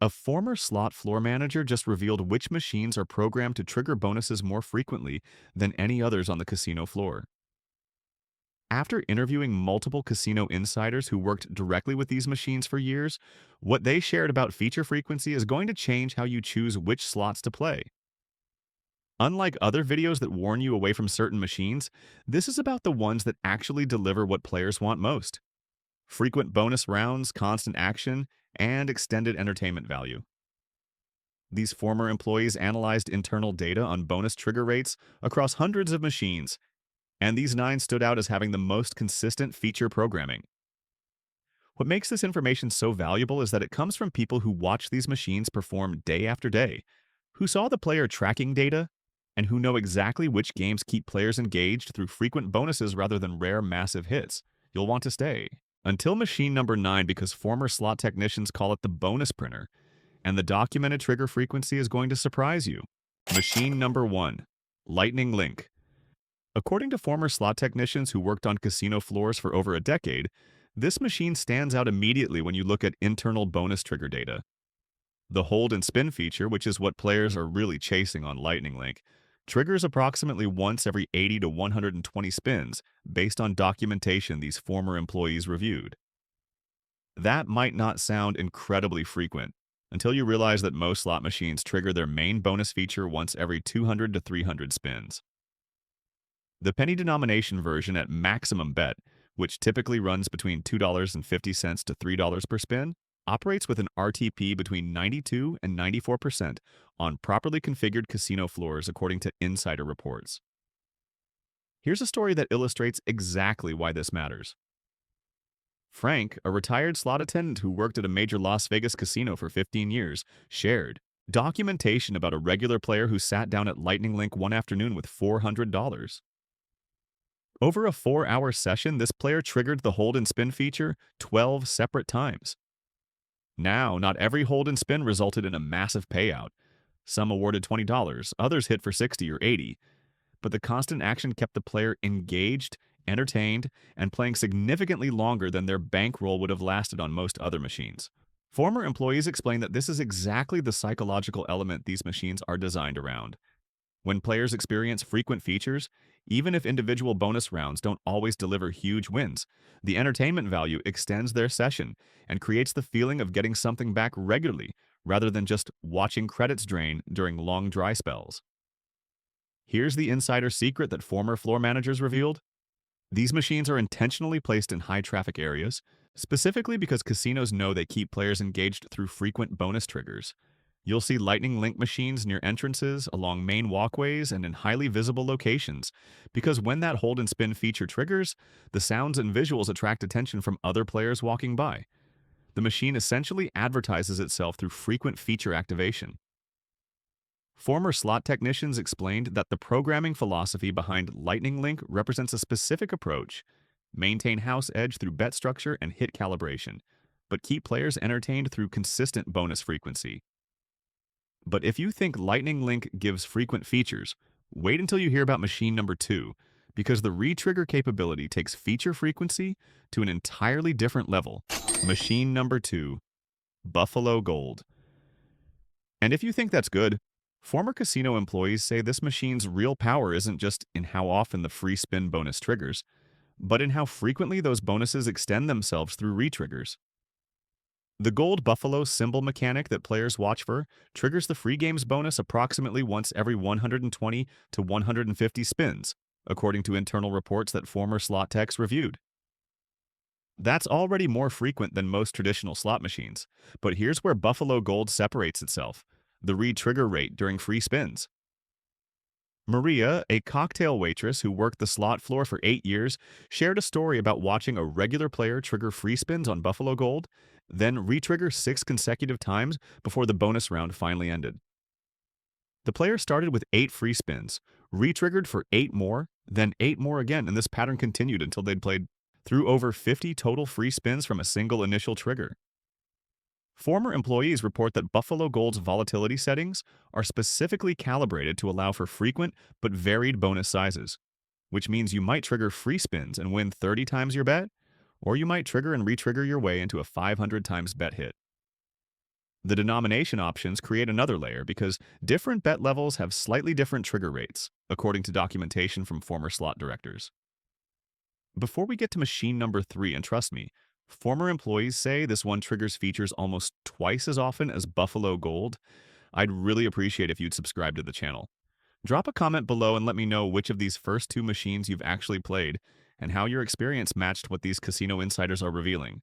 A former slot floor manager just revealed which machines are programmed to trigger bonuses more frequently than any others on the casino floor. After interviewing multiple casino insiders who worked directly with these machines for years, what they shared about feature frequency is going to change how you choose which slots to play. Unlike other videos that warn you away from certain machines, this is about the ones that actually deliver what players want most: frequent bonus rounds, constant action, and extended entertainment value. These former employees analyzed internal data on bonus trigger rates across hundreds of machines, and these nine stood out as having the most consistent feature programming. What makes this information so valuable is that it comes from people who watch these machines perform day after day, who saw the player tracking data, and who know exactly which games keep players engaged through frequent bonuses rather than rare massive hits. You'll want to stay until machine number 9, because former slot technicians call it the bonus printer, and the documented trigger frequency is going to surprise you. Machine number 1, Lightning Link. According to former slot technicians who worked on casino floors for over a decade, this machine stands out immediately when you look at internal bonus trigger data. The hold and spin feature, which is what players are really chasing on Lightning Link, triggers approximately once every 80 to 120 spins based on documentation these former employees reviewed. That might not sound incredibly frequent until you realize that most slot machines trigger their main bonus feature once every 200 to 300 spins. The penny denomination version at maximum bet, which typically runs between $2.50 to $3 per spin, operates with an RTP between 92 and 94% on properly configured casino floors, according to insider reports. Here's a story that illustrates exactly why this matters. Frank, a retired slot attendant who worked at a major Las Vegas casino for 15 years, shared documentation about a regular player who sat down at Lightning Link one afternoon with $400. Over a 4-hour session, this player triggered the hold and spin feature 12 separate times. Now, not every hold and spin resulted in a massive payout. Some awarded $20, others hit for 60 or 80. But the constant action kept the player engaged, entertained, and playing significantly longer than their bankroll would have lasted on most other machines. Former employees explained that this is exactly the psychological element these machines are designed around. When players experience frequent features, even if individual bonus rounds don't always deliver huge wins, the entertainment value extends their session and creates the feeling of getting something back regularly rather than just watching credits drain during long dry spells. Here's the insider secret that former floor managers revealed. These machines are intentionally placed in high-traffic areas, specifically because casinos know they keep players engaged through frequent bonus triggers. You'll see Lightning Link machines near entrances, along main walkways, and in highly visible locations, because when that hold and spin feature triggers, the sounds and visuals attract attention from other players walking by. The machine essentially advertises itself through frequent feature activation. Former slot technicians explained that the programming philosophy behind Lightning Link represents a specific approach: maintain house edge through bet structure and hit calibration, but keep players entertained through consistent bonus frequency. But if you think Lightning Link gives frequent features, wait until you hear about machine number 2, because the retrigger capability takes feature frequency to an entirely different level. Machine number 2, Buffalo Gold. And if you think that's good, former casino employees say this machine's real power isn't just in how often the free spin bonus triggers, but in how frequently those bonuses extend themselves through retriggers. The gold buffalo symbol mechanic that players watch for triggers the free games bonus approximately once every 120 to 150 spins, according to internal reports that former slot techs reviewed. That's already more frequent than most traditional slot machines, but here's where Buffalo Gold separates itself: the re-trigger rate during free spins. Maria, a cocktail waitress who worked the slot floor for 8 years, shared a story about watching a regular player trigger free spins on Buffalo Gold, then re-trigger 6 consecutive times before the bonus round finally ended. The player started with 8 free spins, re-triggered for 8 more, then 8 more again, and this pattern continued until they'd played through over 50 total free spins from a single initial trigger. Former employees report that Buffalo Gold's volatility settings are specifically calibrated to allow for frequent but varied bonus sizes, which means you might trigger free spins and win 30 times your bet, or you might trigger and re-trigger your way into a 500 times bet hit. The denomination options create another layer because different bet levels have slightly different trigger rates, according to documentation from former slot directors. Before we get to machine number 3, and trust me, former employees say this one triggers features almost twice as often as Buffalo Gold, I'd really appreciate if you'd subscribe to the channel. Drop a comment below and let me know which of these first two machines you've actually played and how your experience matched what these casino insiders are revealing.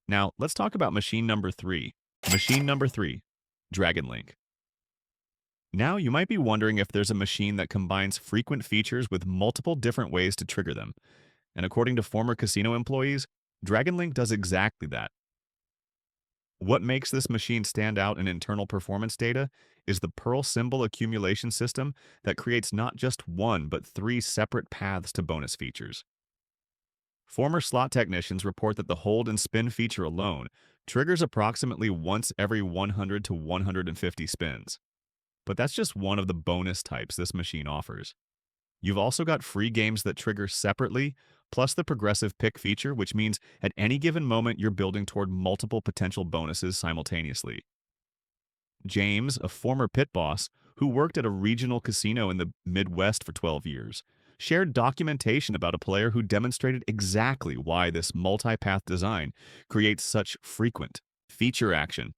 Now, let's talk about machine number 3. Machine number 3, Dragon Link. Now, you might be wondering if there's a machine that combines frequent features with multiple different ways to trigger them. And according to former casino employees, Dragon Link does exactly that. What makes this machine stand out in internal performance data is the Pearl symbol accumulation system that creates not just one but 3 separate paths to bonus features. Former slot technicians report that the hold and spin feature alone triggers approximately once every 100 to 150 spins. But that's just one of the bonus types this machine offers. You've also got free games that trigger separately, plus the progressive pick feature, which means at any given moment you're building toward multiple potential bonuses simultaneously. James, a former pit boss who worked at a regional casino in the Midwest for 12 years, shared documentation about a player who demonstrated exactly why this multi-path design creates such frequent feature action.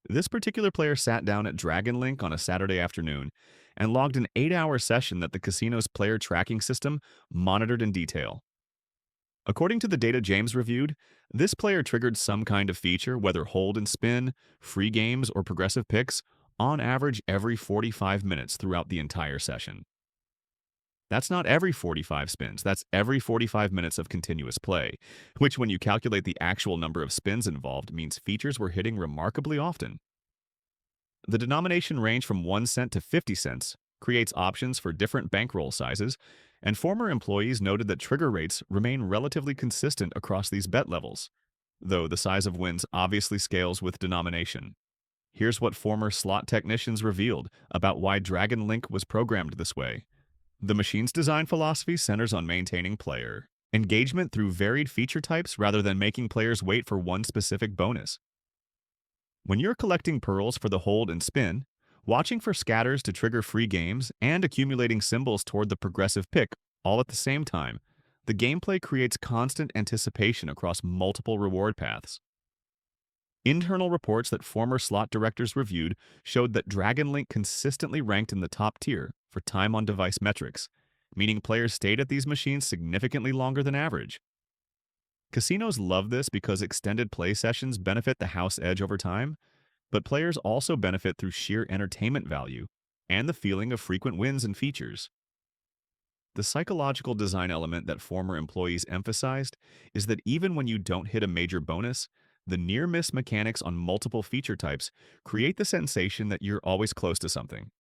This particular player sat down at Dragon Link on a Saturday afternoon and logged an 8-hour session that the casino's player tracking system monitored in detail. According to the data James reviewed, this player triggered some kind of feature, whether hold and spin, free games, or progressive picks, on average every 45 minutes throughout the entire session. That's not every 45 spins, that's every 45 minutes of continuous play, which when you calculate the actual number of spins involved means features were hitting remarkably often. The denomination range from 1 cent to 50 cents creates options for different bankroll sizes, and former employees noted that trigger rates remain relatively consistent across these bet levels, though the size of wins obviously scales with denomination. Here's what former slot technicians revealed about why Dragon Link was programmed this way. The machine's design philosophy centers on maintaining player engagement through varied feature types rather than making players wait for one specific bonus. When you're collecting pearls for the hold and spin, watching for scatters to trigger free games, and accumulating symbols toward the progressive pick all at the same time, the gameplay creates constant anticipation across multiple reward paths. Internal reports that former slot directors reviewed showed that Dragon Link consistently ranked in the top tier for time on device metrics, meaning players stayed at these machines significantly longer than average. Casinos love this because extended play sessions benefit the house edge over time, but players also benefit through sheer entertainment value and the feeling of frequent wins and features. The psychological design element that former employees emphasized is that even when you don't hit a major bonus, the near-miss mechanics on multiple feature types create the sensation that you're always close to something.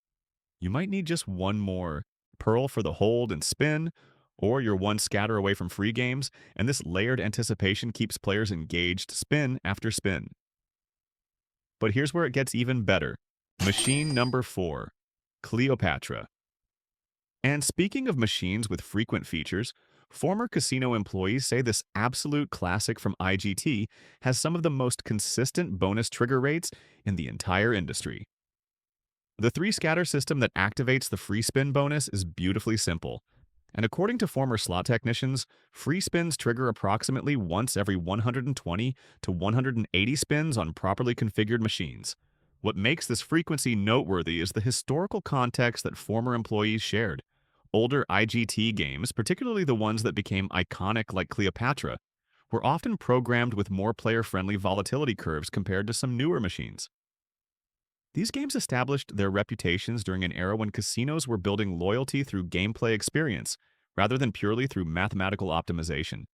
You might need just one more pearl for the hold and spin, or you're one scatter away from free games, and this layered anticipation keeps players engaged spin after spin. But here's where it gets even better. Machine number 4, Cleopatra. And speaking of machines with frequent features, former casino employees say this absolute classic from IGT has some of the most consistent bonus trigger rates in the entire industry. The 3-scatter system that activates the free spin bonus is beautifully simple. And according to former slot technicians, free spins trigger approximately once every 120 to 180 spins on properly configured machines. What makes this frequency noteworthy is the historical context that former employees shared. Older IGT games, particularly the ones that became iconic like Cleopatra, were often programmed with more player-friendly volatility curves compared to some newer machines. These games established their reputations during an era when casinos were building loyalty through gameplay experience, rather than purely through mathematical optimization.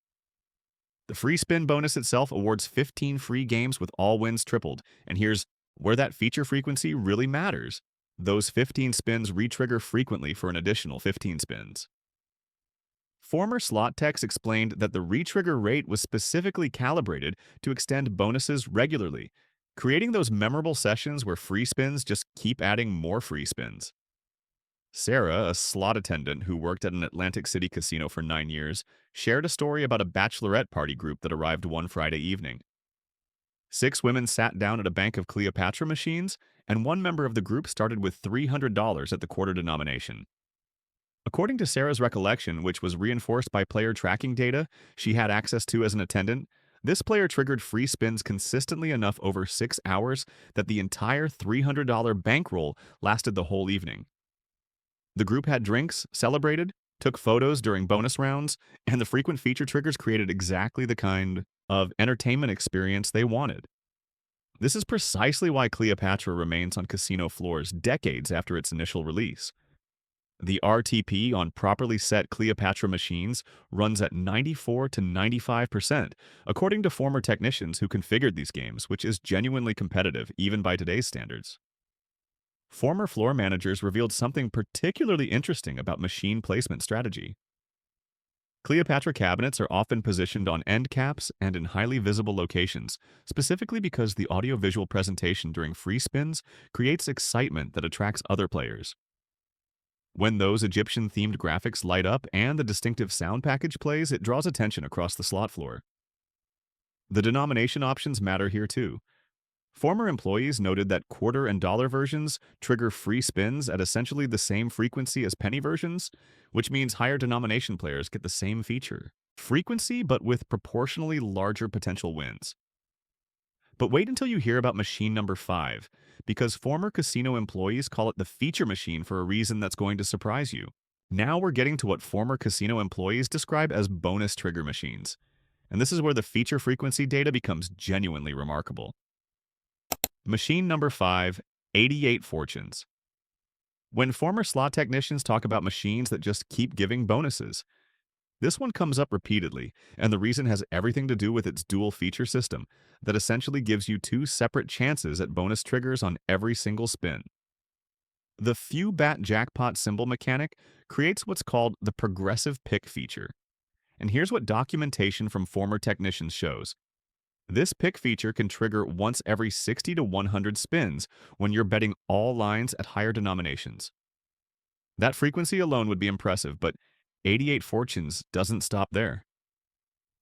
The free spin bonus itself awards 15 free games with all wins tripled, and here's where that feature frequency really matters. Those 15 spins re-trigger frequently for an additional 15 spins. Former slot techs explained that the re-trigger rate was specifically calibrated to extend bonuses regularly, creating those memorable sessions where free spins just keep adding more free spins. Sarah, a slot attendant who worked at an Atlantic City casino for 9 years, shared a story about a bachelorette party group that arrived one Friday evening. 6 women sat down at a bank of Cleopatra machines, and one member of the group started with $300 at the quarter denomination. According to Sarah's recollection, which was reinforced by player tracking data she had access to as an attendant, this player triggered free spins consistently enough over 6 hours that the entire $300 bankroll lasted the whole evening. The group had drinks, celebrated, took photos during bonus rounds, and the frequent feature triggers created exactly the kind of entertainment experience they wanted. This is precisely why Cleopatra remains on casino floors decades after its initial release. The RTP on properly set Cleopatra machines runs at 94 to 95%, according to former technicians who configured these games, which is genuinely competitive even by today's standards. Former floor managers revealed something particularly interesting about machine placement strategy. Cleopatra cabinets are often positioned on end caps and in highly visible locations, specifically because the audiovisual presentation during free spins creates excitement that attracts other players. When those Egyptian-themed graphics light up and the distinctive sound package plays, it draws attention across the slot floor. The denomination options matter here too. Former employees noted that quarter and dollar versions trigger free spins at essentially the same frequency as penny versions, which means higher denomination players get the same feature. Frequency, but with proportionally larger potential wins. But wait until you hear about machine number 5, because former casino employees call it the feature machine for a reason that's going to surprise you. Now we're getting to what former casino employees describe as bonus trigger machines. And this is where the feature frequency data becomes genuinely remarkable. Machine number 5, 88 fortunes. When former slot technicians talk about machines that just keep giving bonuses, this one comes up repeatedly, and the reason has everything to do with its dual feature system that essentially gives you 2 separate chances at bonus triggers on every single spin. The few bat jackpot symbol mechanic creates what's called the progressive pick feature. And here's what documentation from former technicians shows. This pick feature can trigger once every 60 to 100 spins when you're betting all lines at higher denominations. That frequency alone would be impressive, but 88 fortunes doesn't stop there.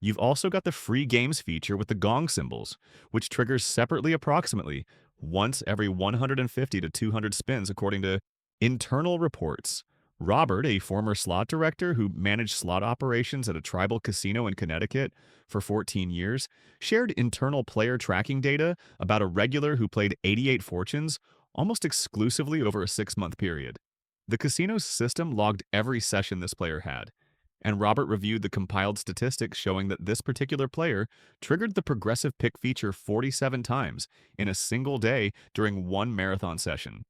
You've also got the free games feature with the gong symbols, which triggers separately approximately once every 150 to 200 spins according to internal reports. Robert, a former slot director who managed slot operations at a tribal casino in Connecticut for 14 years, shared internal player tracking data about a regular who played 88 fortunes almost exclusively over a 6-month period. The casino's system logged every session this player had, and Robert reviewed the compiled statistics showing that this particular player triggered the progressive pick feature 47 times in a single day during one marathon session.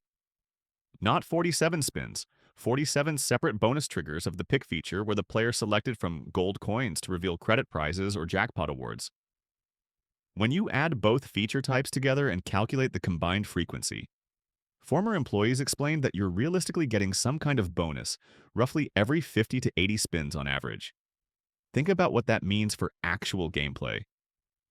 Not 47 spins, 47 separate bonus triggers of the pick feature where the player selected from gold coins to reveal credit prizes or jackpot awards. When you add both feature types together and calculate the combined frequency, former employees explained that you're realistically getting some kind of bonus, roughly every 50 to 80 spins on average. Think about what that means for actual gameplay.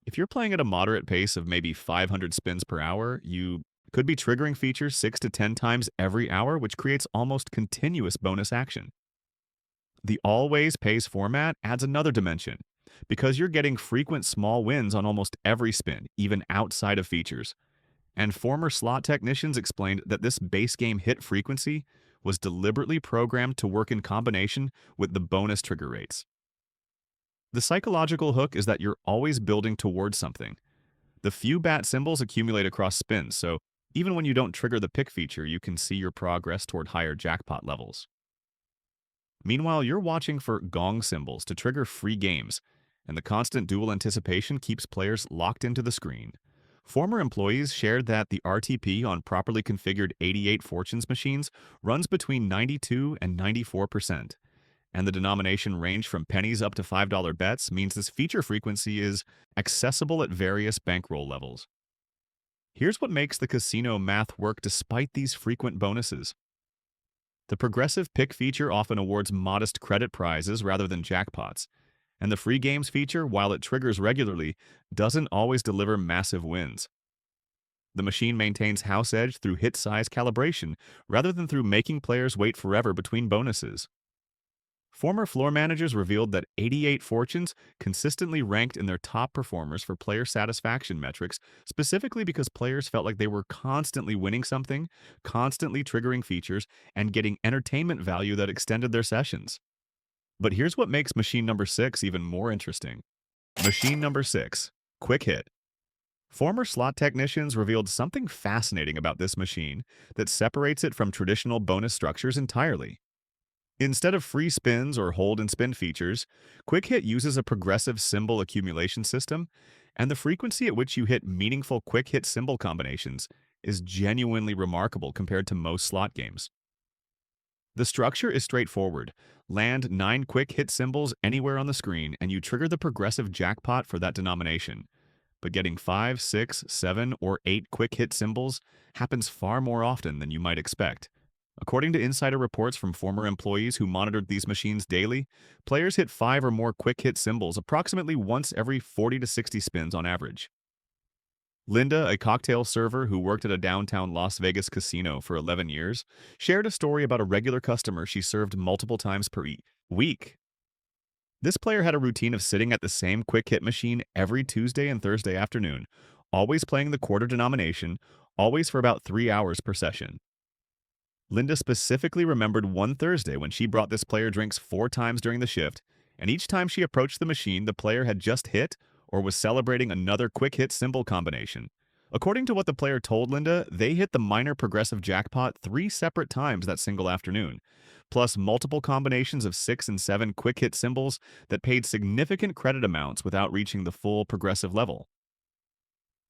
If you're playing at a moderate pace of maybe 500 spins per hour, you could be triggering features 6 to 10 times every hour, which creates almost continuous bonus action. The always pays format adds another dimension, because you're getting frequent small wins on almost every spin, even outside of features. And former slot technicians explained that this base game hit frequency was deliberately programmed to work in combination with the bonus trigger rates. The psychological hook is that you're always building towards something. The few bat symbols accumulate across spins, so even when you don't trigger the pick feature, you can see your progress toward higher jackpot levels. Meanwhile, you're watching for gong symbols to trigger free games, and the constant dual anticipation keeps players locked into the screen. Former employees shared that the RTP on properly configured 88 fortunes machines runs between 92 and 94%, and the denomination range from pennies up to $5 bets means this feature frequency is accessible at various bankroll levels. Here's what makes the casino math work despite these frequent bonuses. The progressive pick feature often awards modest credit prizes rather than jackpots, and the free games feature, while it triggers regularly, doesn't always deliver massive wins. The machine maintains house edge through hit size calibration rather than through making players wait forever between bonuses. Former floor managers revealed that 88 fortunes consistently ranked in their top performers for player satisfaction metrics, specifically because players felt like they were constantly winning something, constantly triggering features, and getting entertainment value that extended their sessions. But here's what makes machine number 6 even more interesting. Machine number 6, Quick Hit. Former slot technicians revealed something fascinating about this machine that separates it from traditional bonus structures entirely. Instead of free spins or hold and spin features, Quick Hit uses a progressive symbol accumulation system, and the frequency at which you hit meaningful quick hit symbol combinations is genuinely remarkable compared to most slot games. The structure is straightforward. Land 9 quick hit symbols anywhere on the screen, and you trigger the progressive jackpot for that denomination. But getting 5, 6, 7, or 8 quick hit symbols happens far more often than you might expect. According to insider reports from former employees who monitored these machines daily, players hit 5 or more quick hit symbols approximately once every 40 to 60 spins on average. Linda, a cocktail server who worked at a downtown Las Vegas casino for 11 years, shared a story about a regular customer she served multiple times per week. This player had a routine of sitting at the same quick hit machine every Tuesday and Thursday afternoon, always playing the quarter denomination, always for about 3 hours per session. Linda specifically remembered one Thursday when she brought this player drinks 4 times during the shift, and each time she approached the machine, the player had just hit or was celebrating another quick hit symbol combination. According to what the player told Linda, they hit the minor progressive jackpot 3 separate times that single afternoon, plus multiple combinations of 6 and 7 quick hit symbols that paid significant credit amounts without reaching the full progressive level.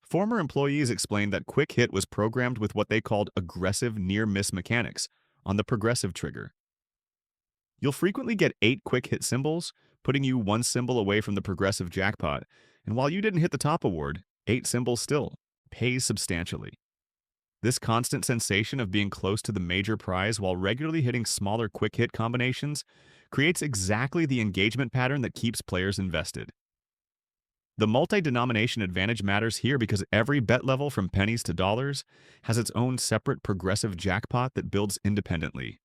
Former employees explained that Quick Hit was programmed with what they called aggressive near-miss mechanics on the progressive trigger. You'll frequently get 8 quick hit symbols, putting you 1 symbol away from the progressive jackpot, and while you didn't hit the top award, 8 symbols still pays substantially. This constant sensation of being close to the major prize while regularly hitting smaller quick hit combinations creates exactly the engagement pattern that keeps players invested. The multi-denomination advantage matters here because every bet level from pennies to dollars has its own separate progressive jackpot that builds independently.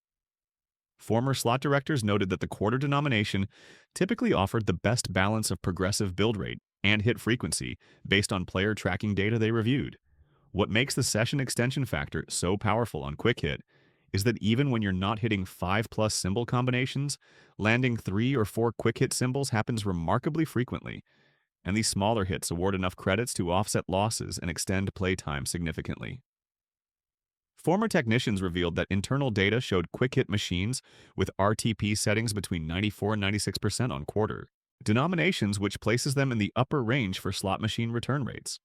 Former slot directors noted that the quarter denomination typically offered the best balance of progressive build rate and hit frequency based on player tracking data they reviewed. What makes the session extension factor so powerful on Quick Hit is that even when you're not hitting 5+ symbol combinations, landing 3 or 4 quick hit symbols happens remarkably frequently, and these smaller hits award enough credits to offset losses and extend playtime significantly. Former technicians revealed that internal data showed quick hit machines with RTP settings between 94 and 96% on quarter denominations, which places them in the upper range for slot machine return rates.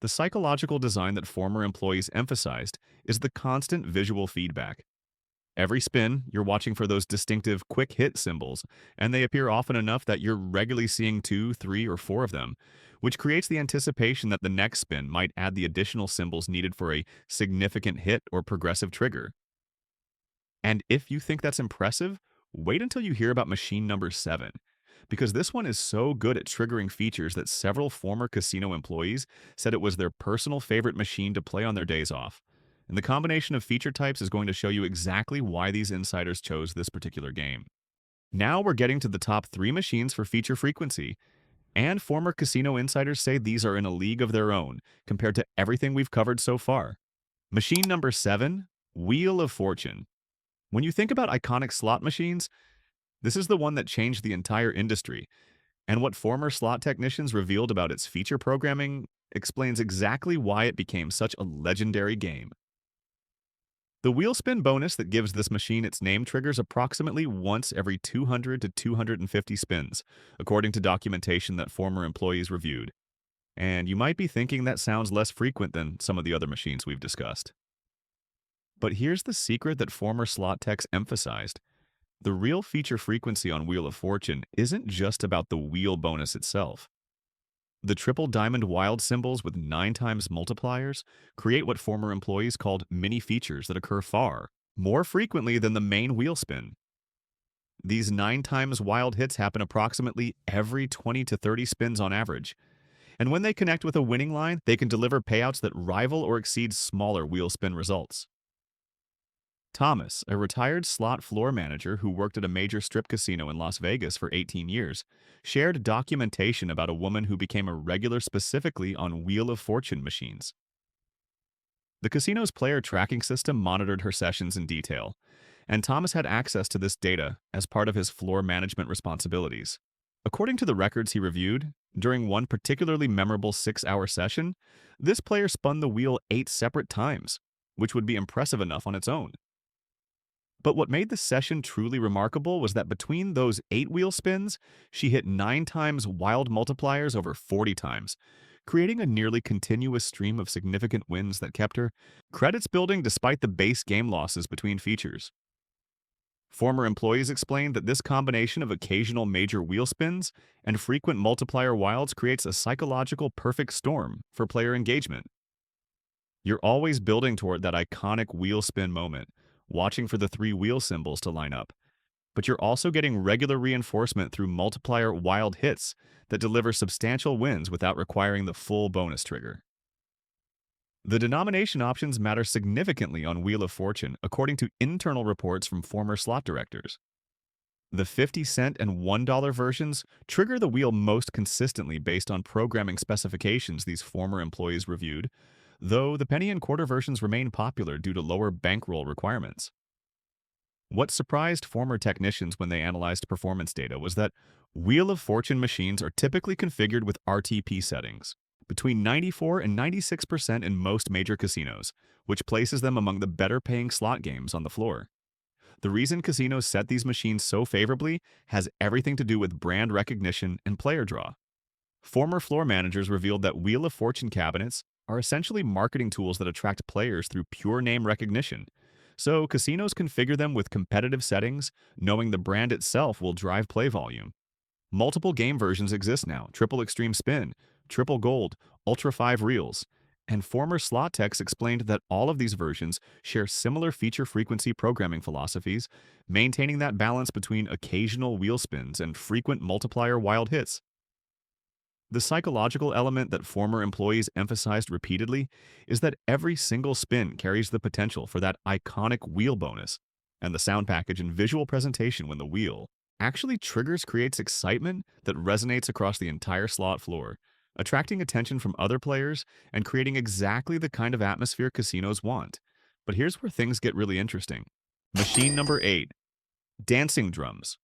The psychological design that former employees emphasized is the constant visual feedback. Every spin, you're watching for those distinctive quick hit symbols, and they appear often enough that you're regularly seeing 2, 3, or 4 of them, which creates the anticipation that the next spin might add the additional symbols needed for a significant hit or progressive trigger. And if you think that's impressive, wait until you hear about machine number 7, because this one is so good at triggering features that several former casino employees said it was their personal favorite machine to play on their days off. And the combination of feature types is going to show you exactly why these insiders chose this particular game. Now we're getting to the top 3 machines for feature frequency, and former casino insiders say these are in a league of their own compared to everything we've covered so far. Machine number 7, Wheel of Fortune. When you think about iconic slot machines, this is the one that changed the entire industry, and what former slot technicians revealed about its feature programming explains exactly why it became such a legendary game. The wheel spin bonus that gives this machine its name triggers approximately once every 200 to 250 spins, according to documentation that former employees reviewed. And you might be thinking that sounds less frequent than some of the other machines we've discussed. But here's the secret that former slot techs emphasized. The real feature frequency on Wheel of Fortune isn't just about the wheel bonus itself. The triple diamond wild symbols with 9 times multipliers create what former employees called mini features that occur far more frequently than the main wheel spin. These 9 times wild hits happen approximately every 20 to 30 spins on average, and when they connect with a winning line, they can deliver payouts that rival or exceed smaller wheel spin results. Thomas, a retired slot floor manager who worked at a major strip casino in Las Vegas for 18 years, shared documentation about a woman who became a regular specifically on Wheel of Fortune machines. The casino's player tracking system monitored her sessions in detail, and Thomas had access to this data as part of his floor management responsibilities. According to the records he reviewed, during one particularly memorable 6-hour session, this player spun the wheel 8 separate times, which would be impressive enough on its own. But what made the session truly remarkable was that between those 8-wheel spins, she hit 9 times wild multipliers over 40 times, creating a nearly continuous stream of significant wins that kept her credits building despite the base game losses between features. Former employees explained that this combination of occasional major wheel spins and frequent multiplier wilds creates a psychological perfect storm for player engagement. You're always building toward that iconic wheel spin moment, watching for the 3 wheel symbols to line up, but you're also getting regular reinforcement through multiplier wild hits that deliver substantial wins without requiring the full bonus trigger. The denomination options matter significantly on Wheel of Fortune, according to internal reports from former slot directors. The 50-cent and $1 versions trigger the wheel most consistently based on programming specifications these former employees reviewed, though the penny and quarter versions remain popular due to lower bankroll requirements. What surprised former technicians when they analyzed performance data was that Wheel of Fortune machines are typically configured with RTP settings, between 94 and 96% in most major casinos, which places them among the better-paying slot games on the floor. The reason casinos set these machines so favorably has everything to do with brand recognition and player draw. Former floor managers revealed that Wheel of Fortune cabinets are essentially marketing tools that attract players through pure name recognition, so casinos configure them with competitive settings, knowing the brand itself will drive play volume. Multiple game versions exist now: Triple Extreme Spin, Triple Gold, Ultra 5 Reels, and former slot techs explained that all of these versions share similar feature frequency programming philosophies, maintaining that balance between occasional wheel spins and frequent multiplier wild hits. The psychological element that former employees emphasized repeatedly is that every single spin carries the potential for that iconic wheel bonus, and the sound package and visual presentation when the wheel actually triggers creates excitement that resonates across the entire slot floor, attracting attention from other players and creating exactly the kind of atmosphere casinos want. But here's where things get really interesting. Machine number 8. Dancing drums.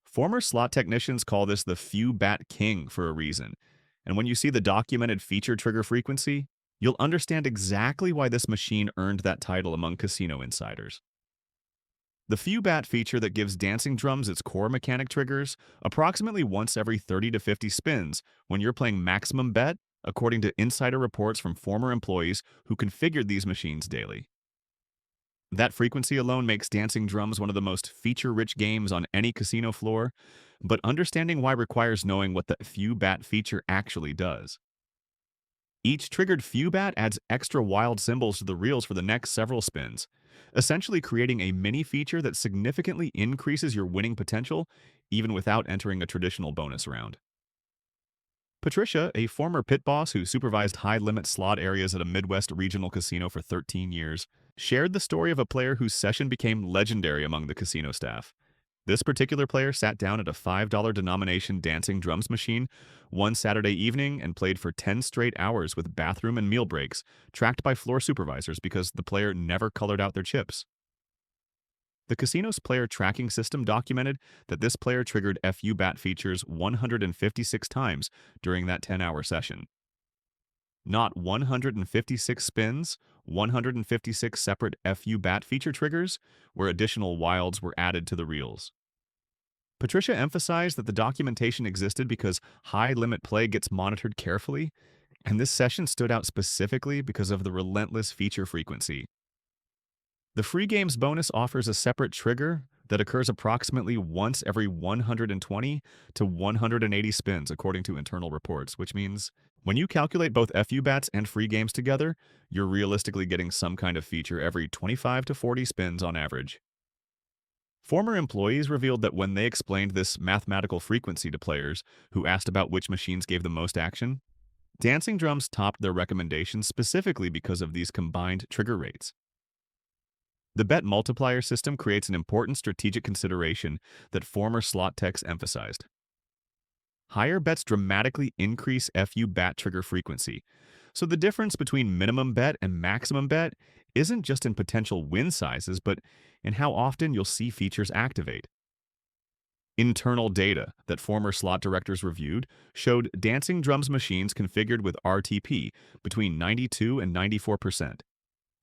Former slot technicians call this the few bat king for a reason, and when you see the documented feature trigger frequency, you'll understand exactly why this machine earned that title among casino insiders. The few bat feature that gives dancing drums its core mechanic triggers approximately once every 30 to 50 spins when you're playing maximum bet, according to insider reports from former employees who configured these machines daily. That frequency alone makes dancing drums one of the most feature-rich games on any casino floor, but understanding why requires knowing what the few bat feature actually does. Each triggered few bat adds extra wild symbols to the reels for the next several spins, essentially creating a mini feature that significantly increases your winning potential even without entering a traditional bonus round. Patricia, a former pit boss who supervised high-limit slot areas at a Midwest regional casino for 13 years, shared the story of a player whose session became legendary among the casino staff. This particular player sat down at a $5 denomination dancing drums machine one Saturday evening and played for 10 straight hours with bathroom and meal breaks, tracked by floor supervisors because the player never colored out their chips. The casino's player tracking system documented that this player triggered FU bat features 156 times during that 10-hour session. Not 156 spins, 156 separate FU bat feature triggers, where additional wilds were added to the reels. Patricia emphasized that the documentation existed because high-limit play gets monitored carefully, and this session stood out specifically because of the relentless feature frequency. The free games bonus offers a separate trigger that occurs approximately once every 120 to 180 spins, according to internal reports, which means when you calculate both FU bats and free games together, you're realistically getting some kind of feature every 25 to 40 spins on average. Former employees revealed that when they explained this mathematical frequency to players who asked about which machines gave the most action, dancing drums topped their recommendations specifically because of these combined trigger rates. The bet multiplier system creates an important strategic consideration that former slot techs emphasized. Higher bets dramatically increase FU bat trigger frequency. So the difference between minimum bet and maximum bet isn't just in potential win sizes, but in how often you'll see features activate. Internal data that former slot directors reviewed showed Dancing Drums machines configured with RTP between 92 and 94%.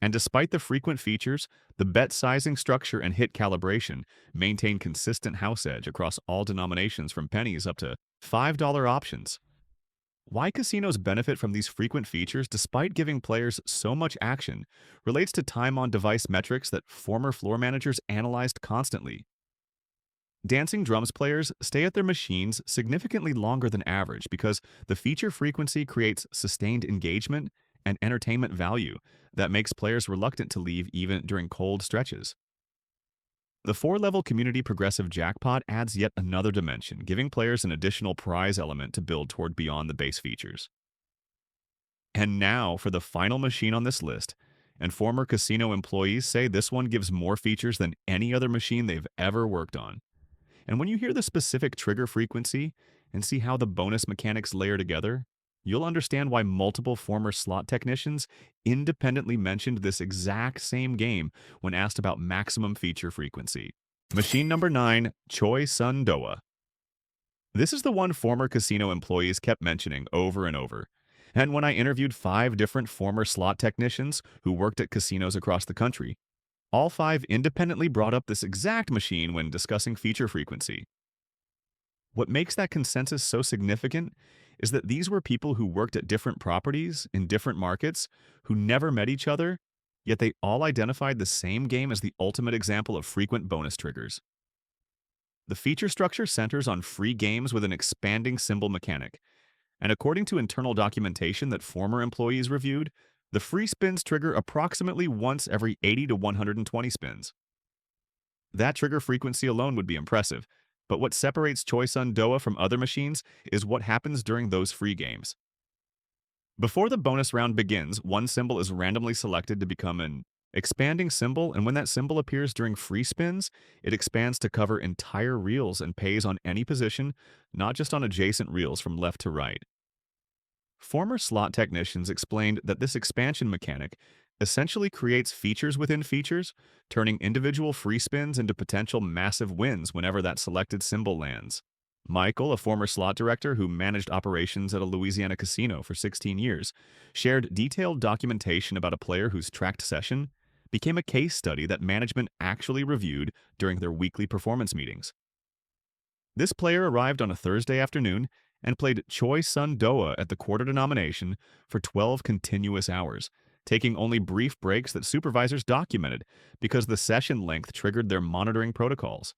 And despite the frequent features, the bet sizing structure and hit calibration maintain consistent house edge across all denominations from pennies up to $5 options. Why casinos benefit from these frequent features despite giving players so much action relates to time on device metrics that former floor managers analyzed constantly. Dancing Drums players stay at their machines significantly longer than average because the feature frequency creates sustained engagement and entertainment value that makes players reluctant to leave even during cold stretches. The four-level community progressive jackpot adds yet another dimension, giving players an additional prize element to build toward beyond the base features. And now for the final machine on this list, and former casino employees say this one gives more features than any other machine they've ever worked on. And when you hear the specific trigger frequency and see how the bonus mechanics layer together, you'll understand why multiple former slot technicians independently mentioned this exact same game when asked about maximum feature frequency. Machine number 9, Choi Sun Doa. This is the one former casino employees kept mentioning over and over. And when I interviewed 5 different former slot technicians who worked at casinos across the country, all 5 independently brought up this exact machine when discussing feature frequency. What makes that consensus so significant is that these were people who worked at different properties in different markets who never met each other, yet they all identified the same game as the ultimate example of frequent bonus triggers. The feature structure centers on free games with an expanding symbol mechanic, and according to internal documentation that former employees reviewed, the free spins trigger approximately once every 80 to 120 spins. That trigger frequency alone would be impressive, but what separates Choi Sun Doa from other machines is what happens during those free games. Before the bonus round begins, one symbol is randomly selected to become an expanding symbol, and when that symbol appears during free spins, it expands to cover entire reels and pays on any position, not just on adjacent reels from left to right. Former slot technicians explained that this expansion mechanic essentially creates features within features, turning individual free spins into potential massive wins whenever that selected symbol lands. Michael, a former slot director who managed operations at a Louisiana casino for 16 years, shared detailed documentation about a player whose tracked session became a case study that management actually reviewed during their weekly performance meetings. This player arrived on a Thursday afternoon and played Choi Sun Doa at the quarter denomination for 12 continuous hours, taking only brief breaks that supervisors documented because the session length triggered their monitoring protocols.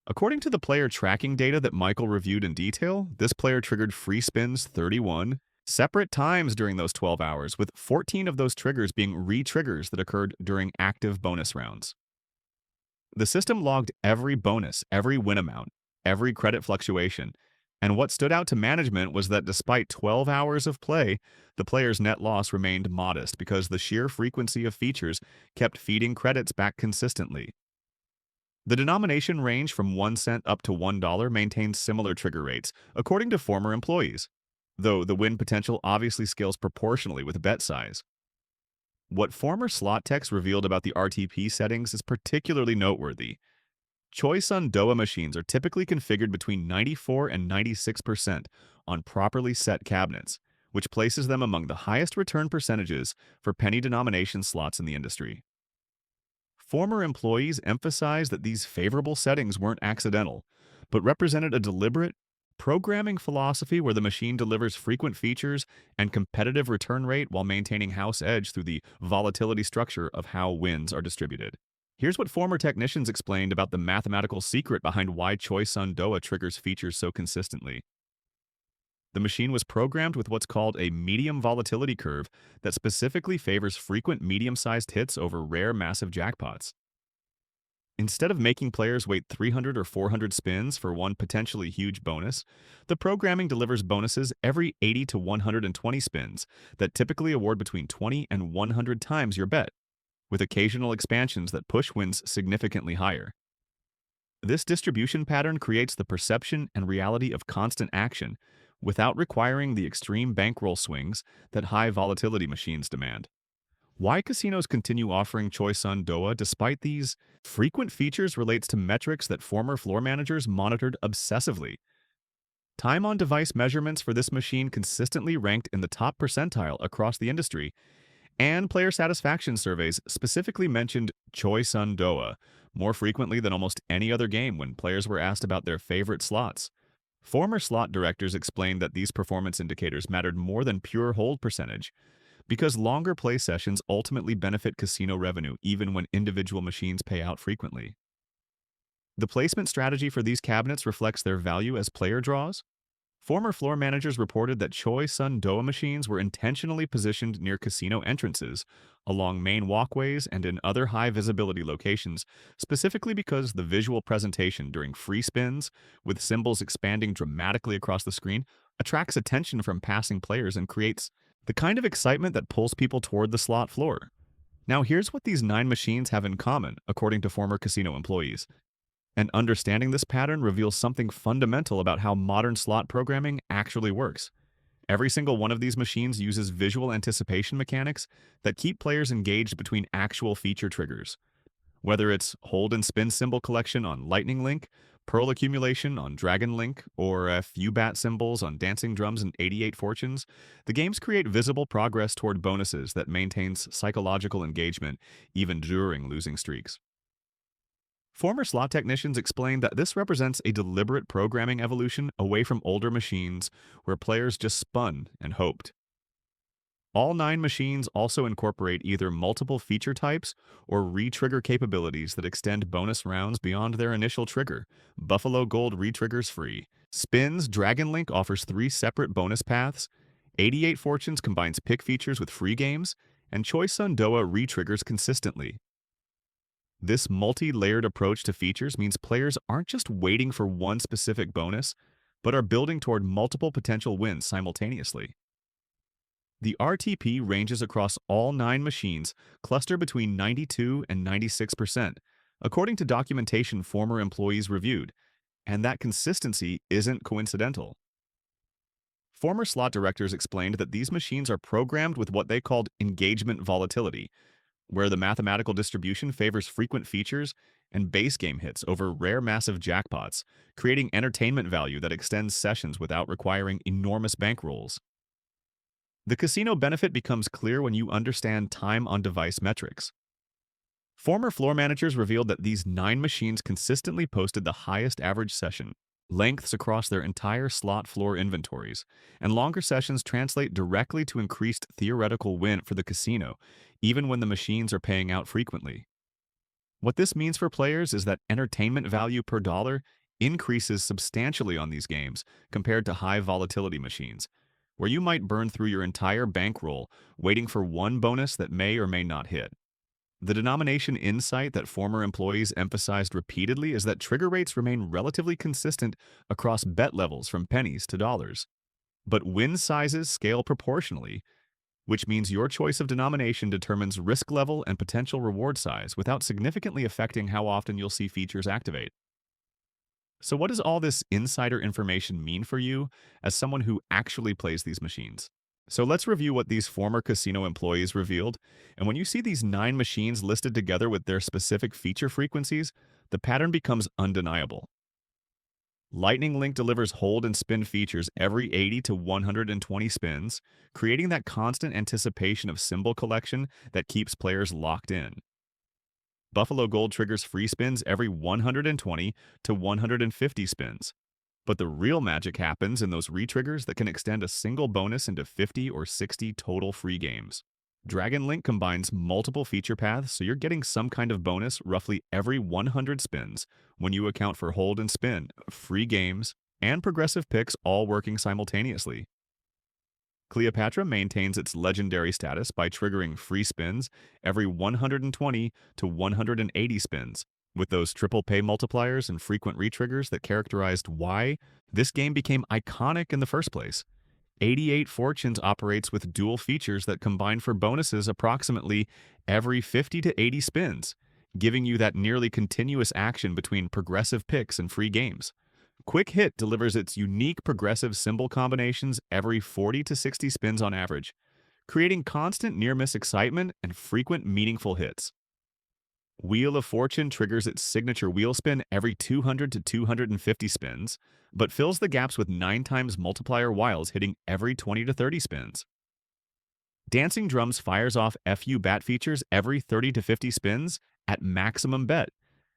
According to the player tracking data that Michael reviewed in detail, this player triggered free spins 31 separate times during those 12 hours, with 14 of those triggers being re-triggers that occurred during active bonus rounds. The system logged every bonus, every win amount, every credit fluctuation, and what stood out to management was that despite 12 hours of play, the player's net loss remained modest because the sheer frequency of features kept feeding credits back consistently. The denomination range from 1 cent up to $1 maintains similar trigger rates, according to former employees, though the win potential obviously scales proportionally with bet size. What former slot techs revealed about the RTP settings is particularly noteworthy. Choi Sun Doa machines are typically configured between 94 and 96% on properly set cabinets, which places them among the highest return percentages for penny denomination slots in the industry. Former employees emphasized that these favorable settings weren't accidental, but represented a deliberate, programming philosophy where the machine delivers frequent features and competitive return rate while maintaining house edge through the volatility structure of how wins are distributed. Here's what former technicians explained about the mathematical secret behind why Choi Sun Doa triggers features so consistently. The machine was programmed with what's called a medium volatility curve that specifically favors frequent medium-sized hits over rare massive jackpots. Instead of making players wait 300 or 400 spins for one potentially huge bonus, the programming delivers bonuses every 80 to 120 spins that typically award between 20 and 100 times your bet. with occasional expansions that push wins significantly higher. This distribution pattern creates the perception and reality of constant action without requiring the extreme bankroll swings that high volatility machines demand. Why casinos continue offering Choi Sun Doa despite these frequent features relates to metrics that former floor managers monitored obsessively. Time on device measurements for this machine consistently ranked in the top percentile across the industry, and player satisfaction surveys specifically mentioned Choi Sun Doa more frequently than almost any other game when players were asked about their favorite slots. Former slot directors explained that these performance indicators mattered more than pure hold percentage, because longer play sessions ultimately benefit casino revenue even when individual machines pay out frequently. The placement strategy for these cabinets reflects their value as player draws. Former floor managers reported that Choi Sun Doa machines were intentionally positioned near casino entrances, along main walkways and in other high-visibility locations, specifically because the visual presentation during free spins, with symbols expanding dramatically across the screen, attracts attention from passing players and creates the kind of excitement that pulls people toward the slot floor. Now here's what these 9 machines have in common, according to former casino employees. And understanding this pattern reveals something fundamental about how modern slot programming actually works. Every single one of these machines uses visual anticipation mechanics that keep players engaged between actual feature triggers. Whether it's hold and spin symbol collection on Lightning Link, pearl accumulation on Dragon Link, or a few bat symbols on Dancing Drums and 88 Fortunes, the games create visible progress toward bonuses that maintains psychological engagement even during losing streaks. Former slot technicians explained that this represents a deliberate programming evolution away from older machines where players just spun and hoped. All 9 machines also incorporate either multiple feature types or re-trigger capabilities that extend bonus rounds beyond their initial trigger. Buffalo Gold re-triggers free. Spins Dragon Link offers 3 separate bonus paths. 88 Fortunes combines pick features with free games, and Choi Sun Doa re-triggers consistently. This multi-layered approach to features means players aren't just waiting for one specific bonus, but are building toward multiple potential wins simultaneously. The RTP ranges across all 9 machines cluster between 92 and 96%, according to documentation former employees reviewed, and that consistency isn't coincidental. Former slot directors explained that these machines are programmed with what they called engagement volatility, where the mathematical distribution favors frequent features and base game hits over rare massive jackpots, creating entertainment value that extends sessions without requiring enormous bankrolls. The casino benefit becomes clear when you understand time-on-device metrics. Former floor managers revealed that these 9 machines consistently posted the highest average session lengths across their entire slot floor inventories, and longer sessions translate directly to increased theoretical win for the casino, even when the machines are paying out frequently. What this means for players is that entertainment value per dollar increases substantially on these games compared to high volatility machines, where you might burn through your entire bankroll waiting for one bonus that may or may not hit. The denomination insight that former employees emphasized repeatedly is that trigger rates remain relatively consistent across bet levels from pennies to dollars. But win sizes scale proportionally, which means your choice of denomination determines risk level and potential reward size without significantly affecting how often you'll see features activate. So what does all this insider information mean for you as someone who actually plays these machines? So let's review what these former casino employees revealed, and when you see these 9 machines listed together with their specific feature frequencies, the pattern becomes undeniable. Lightning Link delivers hold and spin features every 80 to 120 spins, creating that constant anticipation of symbol collection that keeps players locked in. Buffalo Gold triggers free spins every 120 to 150 spins. But the real magic happens in those re-triggers that can extend a single bonus into 50 or 60 total free games. Dragon Link combines multiple feature paths, so you're getting some kind of bonus roughly every 100 spins when you account for hold and spin, free games, and progressive picks all working simultaneously. Cleopatra maintains its legendary status by triggering free spins every 120 to 180 spins, with those triple pay multipliers and frequent re-triggers that characterized why this game became iconic in the first place. 88 Fortunes operates with dual features that combine for bonuses approximately every 50 to 80 spins, giving you that nearly continuous action between progressive picks and free games. Quick Hit delivers its unique progressive symbol combinations every 40 to 60 spins on average, creating constant near-miss excitement and frequent meaningful hits. Wheel of Fortune triggers its signature wheel spin every 200 to 250 spins, but fills the gaps with 9 times multiplier wiles hitting every 20 to 30 spins. Dancing Drums fires off FU bat features every 30 to 50 spins at maximum bet,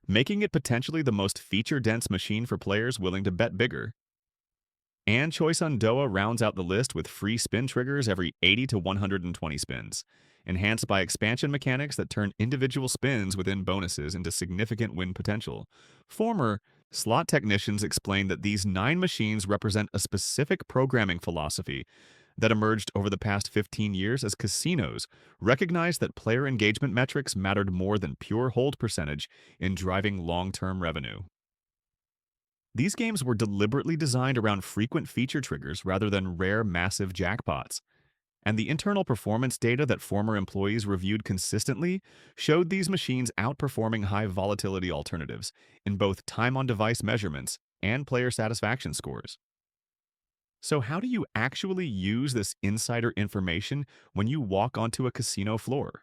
making it potentially the most feature-dense machine for players willing to bet bigger. And Choice on Doa rounds out the list with free spin triggers every 80 to 120 spins, enhanced by expansion mechanics that turn individual spins within bonuses into significant win potential. Former slot technicians explain that these 9 machines represent a specific programming philosophy that emerged over the past 15 years as casinos recognized that player engagement metrics mattered more than pure hold percentage in driving long-term revenue. These games were deliberately designed around frequent feature triggers rather than rare massive jackpots, and the internal performance data that former employees reviewed consistently showed these machines outperforming high volatility alternatives in both time-on-device measurements and player satisfaction scores. So how do you actually use this insider information when you walk onto a casino floor?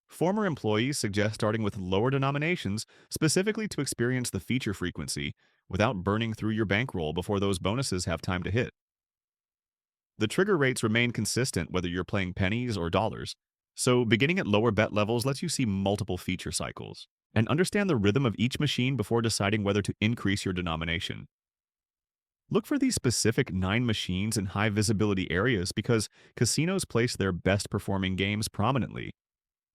Former employees suggest starting with lower denominations specifically to experience the feature frequency without burning through your bankroll before those bonuses have time to hit. The trigger rates remain consistent whether you're playing pennies or dollars, so beginning at lower bet levels lets you see multiple feature cycles and understand the rhythm of each machine before deciding whether to increase your denomination. Look for these specific 9 machines in high visibility areas because casinos place their best performing games prominently.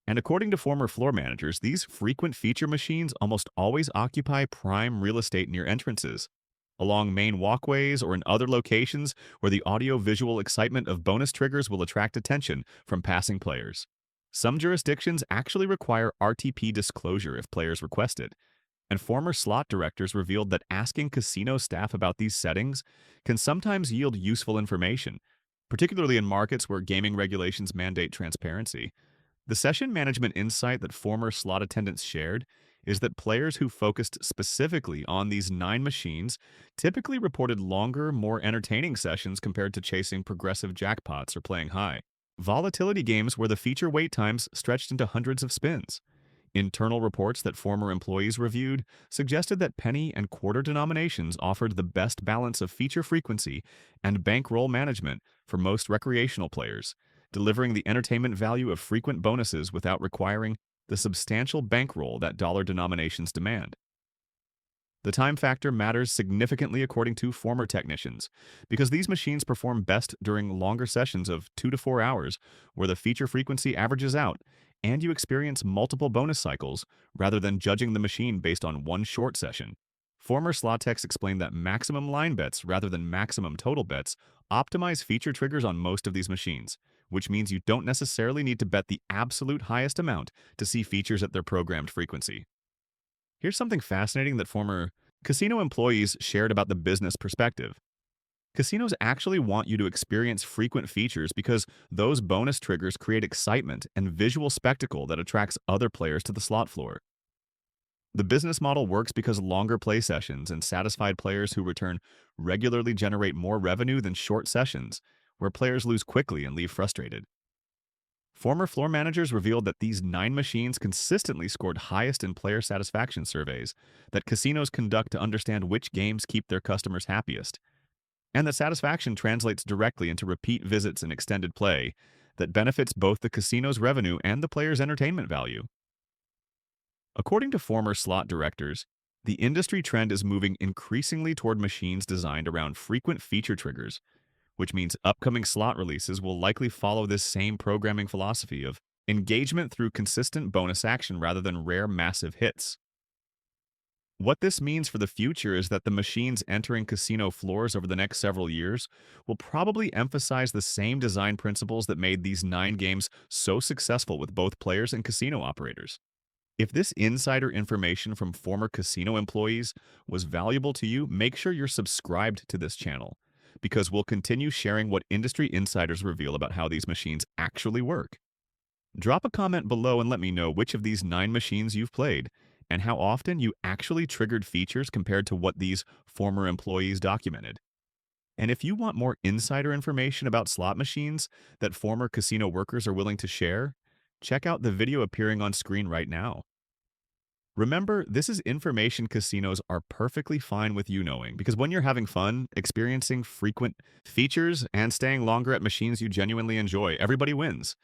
And according to former floor managers, these frequent feature machines almost always occupy prime real estate near entrances, along main walkways or in other locations where the audio-visual excitement of bonus triggers will attract attention from passing players. Some jurisdictions actually require RTP disclosure if players request it, and former slot directors revealed that asking casino staff about these settings can sometimes yield useful information, particularly in markets where gaming regulations mandate transparency. The session management insight that former slot attendants shared is that players who focused specifically on these 9 machines typically reported longer, more entertaining sessions compared to chasing progressive jackpots or playing high. Volatility games where the feature wait times stretched into hundreds of spins. Internal reports that former employees reviewed suggested that penny and quarter denominations offered the best balance of feature frequency and bankroll management for most recreational players, delivering the entertainment value of frequent bonuses without requiring the substantial bankroll that dollar denominations demand. The time factor matters significantly according to former technicians, because these machines perform best during longer sessions of 2 to 4 hours, where the feature frequency averages out, and you experience multiple bonus cycles rather than judging the machine based on one short session. Former slot techs explained that maximum line bets rather than maximum total bets optimize feature triggers on most of these machines, which means you don't necessarily need to bet the absolute highest amount to see features at their programmed frequency. Here's something fascinating that former casino employees shared about the business perspective. Casinos actually want you to experience frequent features because those bonus triggers create excitement and visual spectacle that attracts other players to the slot floor. The business model works because longer play sessions and satisfied players who return regularly generate more revenue than short sessions, where players lose quickly and leave frustrated. Former floor managers revealed that these 9 machines consistently scored highest in player satisfaction surveys that casinos conduct to understand which games keep their customers happiest, and that satisfaction translates directly into repeat visits and extended play that benefits both the casino's revenue and the player's entertainment value. According to former slot directors, the industry trend is moving increasingly toward machines designed around frequent feature triggers, which means upcoming slot releases will likely follow this same programming philosophy of engagement through consistent bonus action rather than rare massive hits. What this means for the future is that the machines entering casino floors over the next several years will probably emphasize the same design principles that made these 9 games so successful with both players and casino operators. If this insider information from former casino employees was valuable to you, make sure you're subscribed to this channel, because we'll continue sharing what industry insiders reveal about how these machines actually work. Drop a comment below and let me know which of these 9 machines you've played and how often you actually triggered features compared to what these former employees documented. And if you want more insider information about slot machines that former casino workers are willing to share, check out the video appearing on screen right now. Remember, this is information casinos are perfectly fine with you knowing, because when you're having fun, experiencing frequent features, and staying longer at machines you genuinely enjoy, everybody wins.